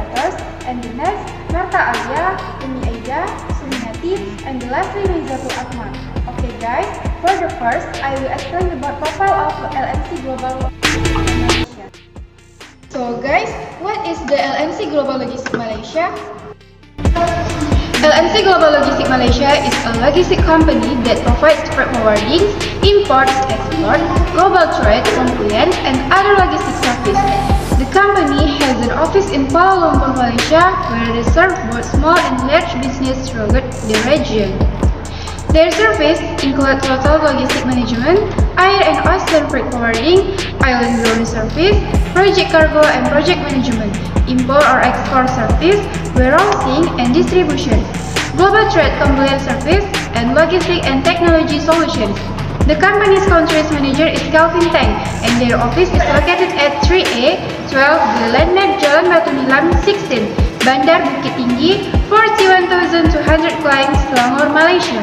operators, and the next, Marta Alia, Umi Aida, Suminati, and the lastly, Rizatul Akmal. Okay guys, for the first, I will explain about profile of LNC Global Malaysia. So guys, what is the LNC Global Logistics Malaysia? LNC Global Logistics Malaysia is a logistic company that provides freight forwarding, imports, export, global trade, compliance, and other logistics services. The company has an office in Kuala Lumpur, Malaysia, where they serve both small and large business throughout the region. Their service include total logistic management, air and ocean freight forwarding, island drone service, project cargo and project management, import or export service, warehousing and distribution, global trade compliance service, and logistic and technology solutions. The company's country's manager is Calvin Tang, and their office is located at 3A 12 The Landmark Jalan Batu Nilam 16, Bandar Bukit Tinggi, 41,200 km, Selangor, Malaysia.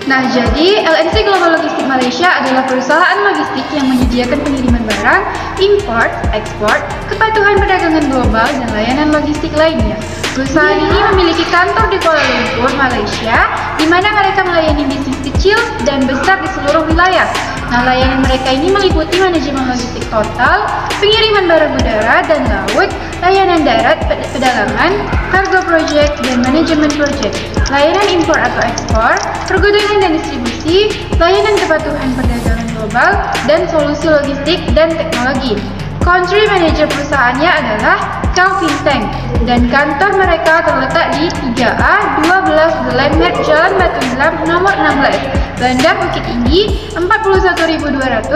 Nah, jadi LNC Global Logistics Malaysia adalah perusahaan logistik yang menyediakan pengiriman barang, import, ekspor, kepatuhan perdagangan global, dan layanan logistik lainnya. Perusahaan ini memiliki kantor di Kuala Lumpur, Malaysia, di mana mereka melayani bisnis kecil dan besar di seluruh wilayah. Nah, layanan mereka ini meliputi manajemen logistik total, pengiriman barang udara dan laut, layanan darat, pedalangan, kargo project, dan manajemen project, layanan impor atau ekspor, pergudangan dan distribusi, layanan kepatuhan perdagangan global, dan solusi logistik dan teknologi. Country manager perusahaannya adalah Calvin Tang, dan kantor mereka terletak di 3A 12 The Landmark Jalan Batu Nilam nomor 16, Bandar Bukit Tinggi, 41.200,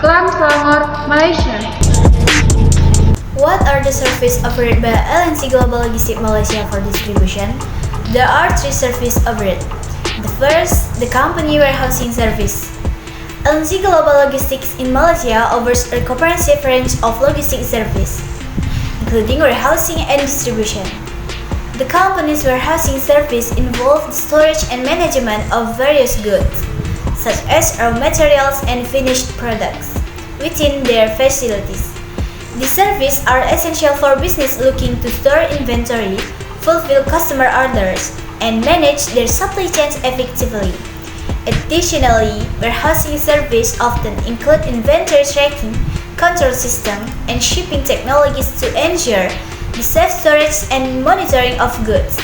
Kelang, Selangor, Malaysia. What are the services offered by LNC Global Logistics Malaysia for distribution? There are three services offered. The first, the company warehousing service. LNC Global Logistics in Malaysia offers a comprehensive range of logistics service, including warehousing and distribution. The company's warehousing service involves the storage and management of various goods, such as raw materials and finished products, within their facilities. These services are essential for business looking to store inventory, fulfill customer orders, and manage their supply chains effectively. Additionally, warehousing service often include inventory tracking, control system, and shipping technologies to ensure the safe storage and monitoring of goods.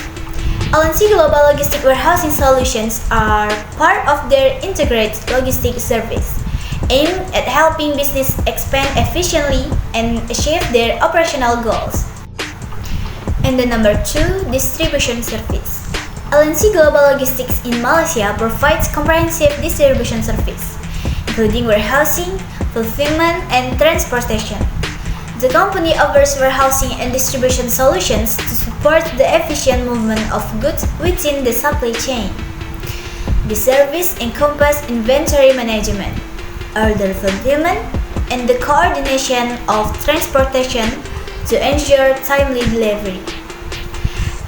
LNC Global Logistic Warehousing Solutions are part of their integrated logistics service, aimed at helping business expand efficiently and achieve their operational goals. And the number 2, distribution service. LNC Global Logistics in Malaysia provides comprehensive distribution service, including warehousing, fulfillment, and transportation. The company offers warehousing and distribution solutions to support the efficient movement of goods within the supply chain. The service encompasses inventory management, order fulfillment, and the coordination of transportation to ensure timely delivery.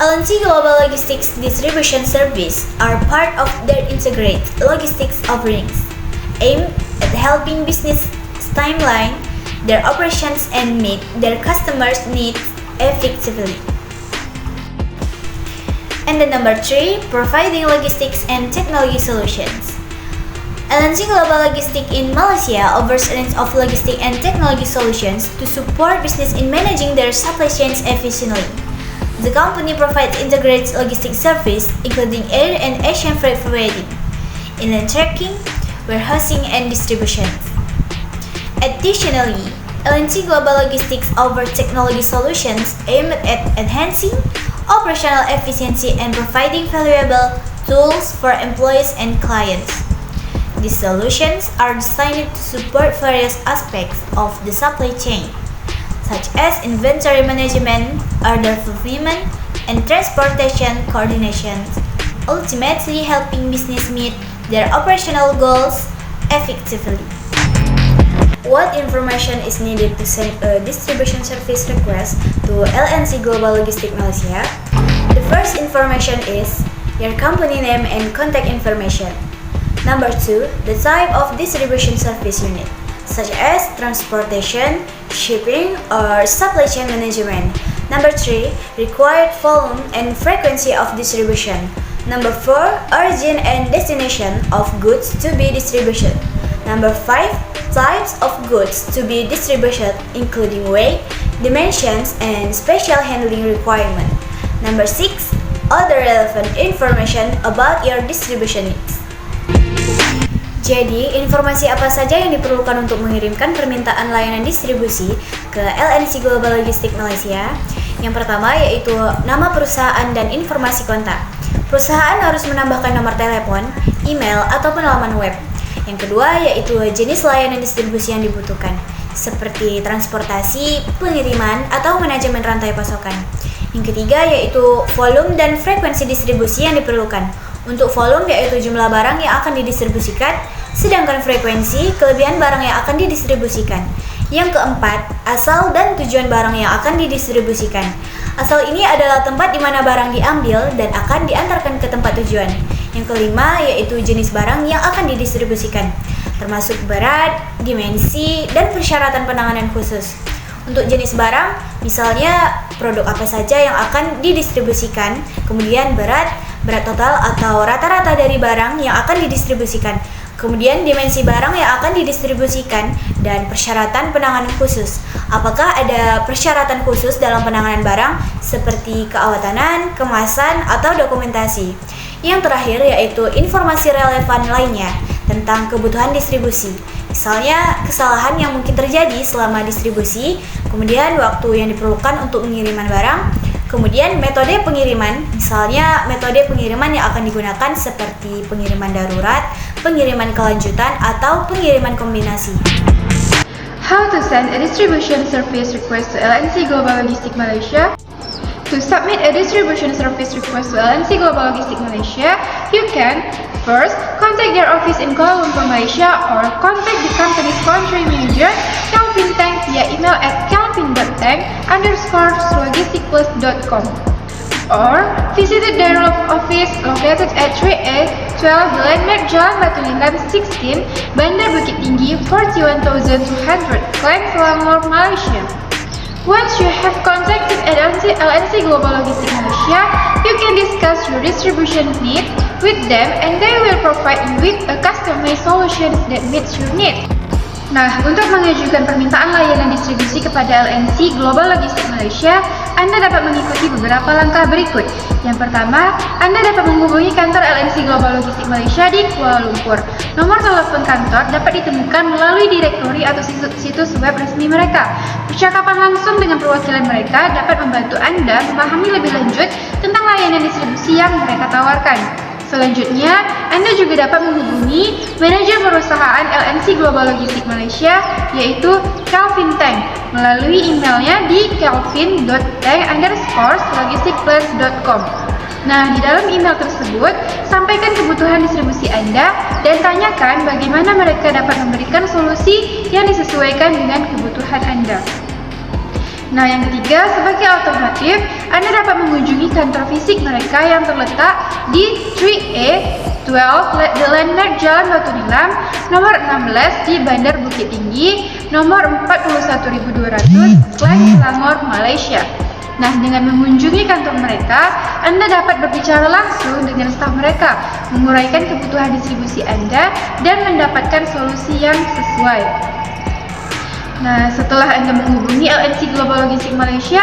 LNC Global Logistics Distribution Service are part of their integrated logistics offerings, aimed at helping business streamline their operations and meet their customers' needs effectively. And the number 3, providing logistics and technology solutions. LNC Global Logistics in Malaysia offers a range of logistic and technology solutions to support business in managing their supply chains efficiently. The company provides integrated logistics service, including air and ocean freight forwarding, inland tracking, warehousing, and distribution. Additionally, LNC Global Logistics offers technology solutions aimed at enhancing operational efficiency and providing valuable tools for employees and clients. These solutions are designed to support various aspects of the supply chain, such as inventory management, order fulfillment, and transportation coordination, ultimately helping business meet their operational goals effectively. What information is needed to send a distribution service request to LNC Global Logistics Malaysia? The first information is your company name and contact information. Number 2, the type of distribution service you need, such as transportation, shipping, or supply chain management. Number 3, required volume and frequency of distribution. Number 4, origin and destination of goods to be distributed. Number 5, types of goods to be distributed including weight, dimensions, and special handling requirement. Number 6, other relevant information about your distribution needs. Jadi, informasi apa saja yang diperlukan untuk mengirimkan permintaan layanan distribusi ke LNC Global Logistics Malaysia? Yang pertama yaitu nama perusahaan dan informasi kontak. Perusahaan harus menambahkan nomor telepon, email, ataupun laman web. Yang kedua yaitu jenis layanan distribusi yang dibutuhkan, seperti transportasi, pengiriman, atau manajemen rantai pasokan. Yang ketiga yaitu volume dan frekuensi distribusi yang diperlukan. Untuk volume yaitu jumlah barang yang akan didistribusikan, sedangkan frekuensi kelebihan barang yang akan didistribusikan. Yang keempat, asal dan tujuan barang yang akan didistribusikan. Asal ini adalah tempat di mana barang diambil dan akan diantarkan ke tempat tujuan. Yang kelima yaitu jenis barang yang akan didistribusikan, termasuk berat, dimensi, dan persyaratan penanganan khusus. Untuk jenis barang, misalnya produk apa saja yang akan didistribusikan, kemudian berat total atau rata-rata dari barang yang akan didistribusikan, kemudian dimensi barang yang akan didistribusikan, dan persyaratan penanganan khusus. Apakah ada persyaratan khusus dalam penanganan barang seperti keawatanan, kemasan, atau dokumentasi? Yang terakhir yaitu informasi relevan lainnya tentang kebutuhan distribusi. Misalnya kesalahan yang mungkin terjadi selama distribusi, kemudian waktu yang diperlukan untuk pengiriman barang, kemudian metode pengiriman, misalnya metode pengiriman yang akan digunakan seperti pengiriman darurat, pengiriman kelanjutan, atau pengiriman kombinasi. How to send a distribution service request to LNC Global Logistics Malaysia? To submit a distribution service request to LNC Global Logistics Malaysia, you can first contact their office in Kuala Lumpur, Malaysia, or contact the company's country manager, Calvin Tang, via email at calvin.tang_logisticplus.com, or visit their office located at 3A 12 The Landmark Jalan Batu Nilam 16, Bandar Bukit Tinggi 41,200, Klang, Selangor, Malaysia. Once you have contacted LNC Global Logistics Malaysia, you can discuss your distribution needs with them and they will provide you with a customized solution that meets your needs. Nah, untuk mengajukan permintaan layanan distribusi kepada LNC Global Logistics Malaysia, Anda dapat mengikuti beberapa langkah berikut. Yang pertama, Anda dapat menghubungi kantor LNC Global Logistics Malaysia di Kuala Lumpur. Nomor telepon kantor dapat ditemukan melalui direktori atau situs web resmi mereka. Percakapan langsung dengan perwakilan mereka dapat membantu Anda memahami lebih lanjut tentang layanan distribusi yang mereka tawarkan. Selanjutnya, Anda juga dapat menghubungi manajer perusahaan LNC Global Logistics Malaysia, yaitu Calvin Tang, melalui emailnya di calvin.tang_logisticplus.com. Nah, di dalam email tersebut, sampaikan kebutuhan distribusi Anda dan tanyakan bagaimana mereka dapat memberikan solusi yang disesuaikan dengan kebutuhan Anda. Nah, yang ketiga, sebagai alternatif, Anda dapat mengunjungi kantor fisik mereka yang terletak di 3A 12 The Landmark Jalan Batu Nilam, nomor 16 di Bandar Bukit Tinggi, nomor 41.200, Klang, Selangor, Malaysia. Nah, dengan mengunjungi kantor mereka, Anda dapat berbicara langsung dengan staf mereka, menguraikan kebutuhan distribusi Anda, dan mendapatkan solusi yang sesuai. Nah, setelah Anda menghubungi LNC Global Logistics Malaysia,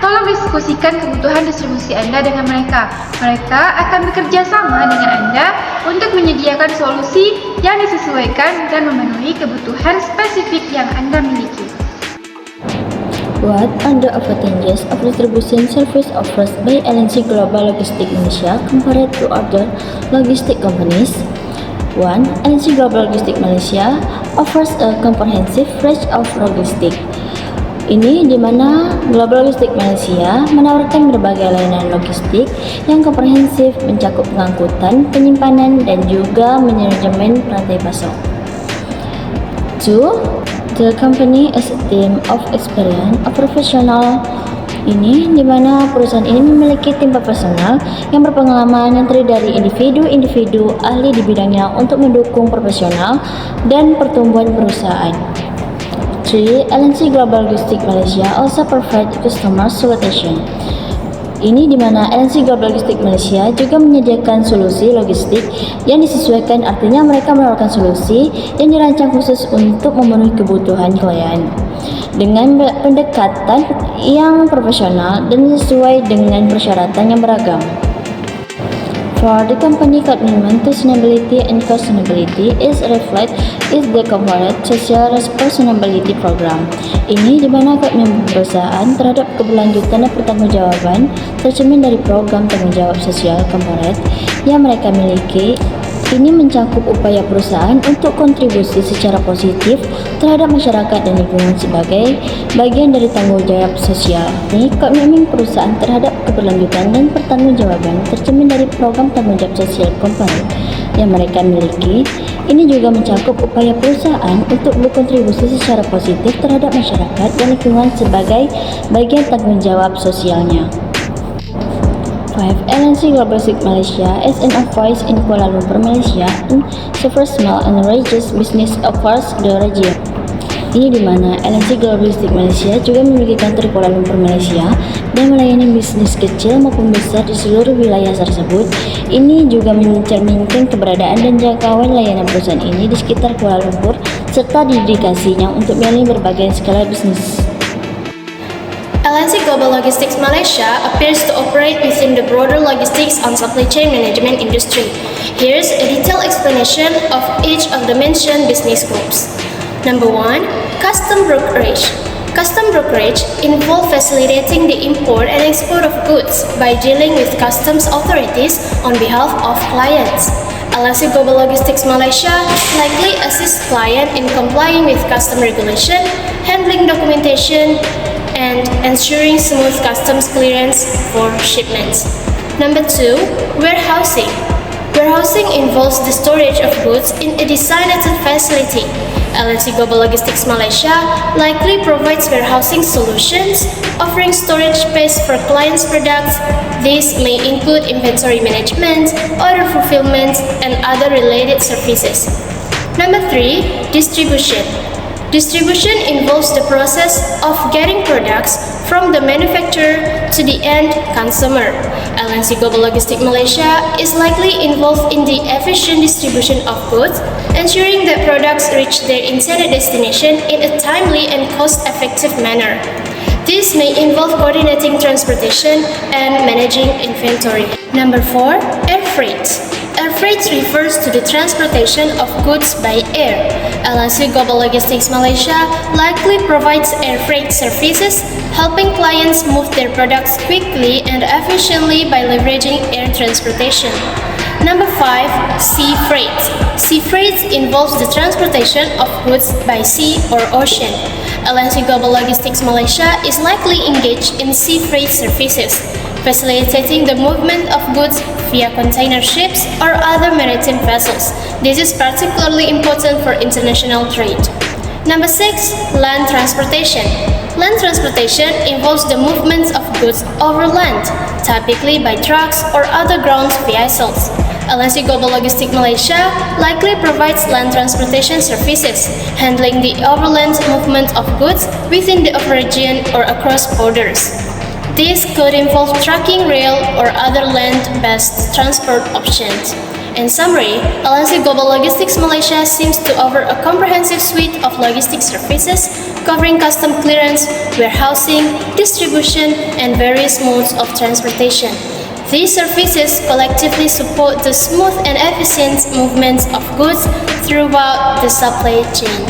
tolong diskusikan kebutuhan distribusi Anda dengan mereka. Mereka akan bekerja sama dengan Anda untuk menyediakan solusi yang disesuaikan dan memenuhi kebutuhan spesifik yang Anda miliki. What are the advantages of distribution service offered by LNC Global Logistics Malaysia compared to other logistic companies? 1. LNC Global Logistics Malaysia offers a comprehensive range of logistics. Ini di mana Global Logistics Malaysia menawarkan berbagai layanan logistik yang komprehensif mencakup pengangkutan, penyimpanan, dan juga manajemen rantai pasok. 2. The company is a team of experienced professional. Ini di mana perusahaan ini memiliki tim profesional yang berpengalaman yang terdiri dari individu-individu ahli di bidangnya untuk mendukung profesional dan pertumbuhan perusahaan. 3. LNC Global Logistics Malaysia also provide customer solution. Ini di mana LNC Global Logistics Malaysia juga menyediakan solusi logistik yang disesuaikan, artinya mereka menawarkan solusi yang dirancang khusus untuk memenuhi kebutuhan klien dengan pendekatan yang profesional dan sesuai dengan persyaratan yang beragam. For the company commitment to sustainability and sustainability is reflected in the corporate social responsibility program. Ini di mana komitmen perusahaan terhadap keberlanjutan dan pertanggungjawaban tercermin dari program tanggung jawab sosial corporate yang mereka miliki. Ini mencakup upaya perusahaan untuk kontribusi secara positif terhadap masyarakat dan lingkungan sebagai bagian dari tanggung jawab sosial. Ini komitmen perusahaan terhadap keberlanjutan dan pertanggungjawaban tercermin dari program tanggung jawab sosial corporate yang mereka miliki. Ini juga mencakup upaya perusahaan untuk berkontribusi secara positif terhadap masyarakat dan lingkungan sebagai bagian tanggung jawab sosialnya. 5. LNC Global Logistics Malaysia is an office in Kuala Lumpur, Malaysia, and serves small and medium business across the region. Ini di mana LNC Global Logistics Malaysia juga memiliki kantor di Kuala Lumpur, Malaysia, dan melayani bisnis kecil maupun besar di seluruh wilayah tersebut. Ini juga mencerminkan keberadaan dan jangkauan layanan perusahaan ini di sekitar Kuala Lumpur serta dedikasinya untuk melayani berbagai skala bisnis. LNC Global Logistics Malaysia appears to operate within the broader logistics and supply chain management industry. Here's a detailed explanation of each of the mentioned business groups. Number 1. Custom brokerage. Custom brokerage involves facilitating the import and export of goods by dealing with customs authorities on behalf of clients. LNC Global Logistics Malaysia likely assists clients in complying with custom regulation, handling documentation, and ensuring smooth customs clearance for shipments. Number 2. Warehousing. Warehousing involves the storage of goods in a designated facility. LNC Global Logistics Malaysia likely provides warehousing solutions, offering storage space for clients' products. These may include inventory management, order fulfillment, and other related services. Number 3. Distribution. Distribution involves the process of getting products from the manufacturer to the end consumer. LNC Global Logistics Malaysia is likely involved in the efficient distribution of goods, ensuring that products reach their intended destination in a timely and cost-effective manner. This may involve coordinating transportation and managing inventory. Number 4. Air freight. Air freight refers to the transportation of goods by air. LNC Global Logistics Malaysia likely provides air freight services, helping clients move their products quickly and efficiently by leveraging air transportation. Number 5. Sea freight. Sea freight involves the transportation of goods by sea or ocean. LNC Global Logistics Malaysia is likely engaged in sea freight services, facilitating the movement of goods via container ships or other maritime vessels. This is particularly important for international trade. Number 6. Land transportation. Land transportation involves the movement of goods over land, typically by trucks or other ground vehicles. LNC Global Logistics Malaysia likely provides land transportation services, handling the overland movement of goods within the region or across borders. This could involve trucking, rail, or other land-based transport options. In summary, LNC Global Logistics Malaysia seems to offer a comprehensive suite of logistics services covering custom clearance, warehousing, distribution, and various modes of transportation. These services collectively support the smooth and efficient movement of goods throughout the supply chain.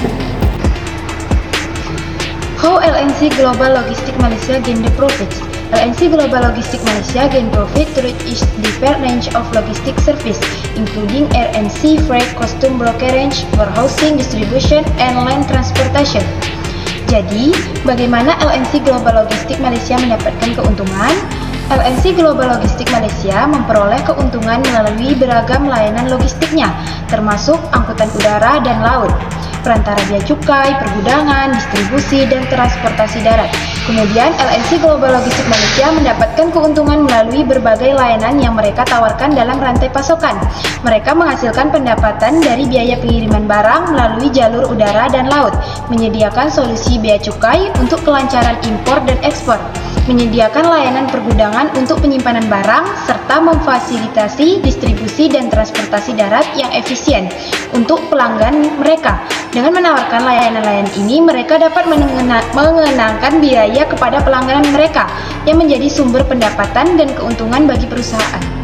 How LNC Global Logistics Malaysia gain the profits? LNC Global Logistics Malaysia gain profit through its diverse range of logistics service, including air and sea freight, custom brokerage, warehousing, distribution, and land transportation. Jadi, bagaimana LNC Global Logistics Malaysia mendapatkan keuntungan? LNC Global Logistics Malaysia memperoleh keuntungan melalui beragam layanan logistiknya, termasuk angkutan udara dan laut, perantara bea cukai, pergudangan, distribusi, dan transportasi darat. Kemudian, LNC Global Logistics Malaysia mendapatkan keuntungan melalui berbagai layanan yang mereka tawarkan dalam rantai pasokan. Mereka menghasilkan pendapatan dari biaya pengiriman barang melalui jalur udara dan laut, menyediakan solusi bea cukai untuk kelancaran impor dan ekspor, menyediakan layanan pergudangan untuk penyimpanan barang, serta memfasilitasi distribusi dan transportasi darat yang efisien untuk pelanggan mereka. Dengan menawarkan layanan-layanan ini, mereka dapat mengenangkan biaya kepada pelanggan mereka, yang menjadi sumber pendapatan dan keuntungan bagi perusahaan.